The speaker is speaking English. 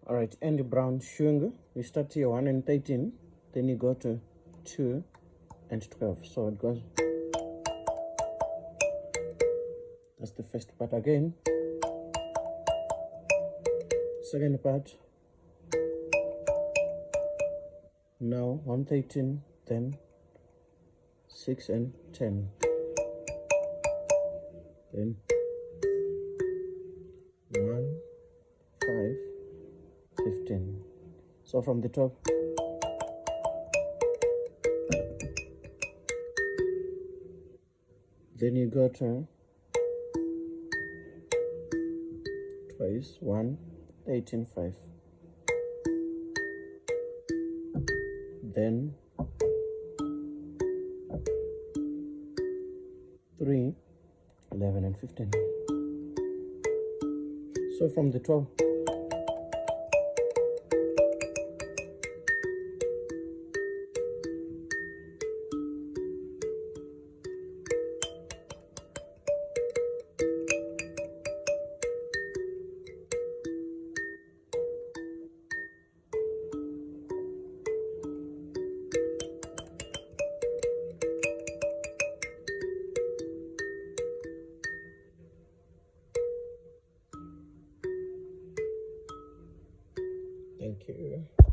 All right, Andy Brown Shungu. We start here 1 and 13, then you go to 2 and 12. So it goes. That's the first part again. Second part. Now 113, then 6 and 10. Then 1, 5, 15. So from the top. Then you go to twice 1, 18, 5. Then 3, 11 and 15. So from the 12. Thank you.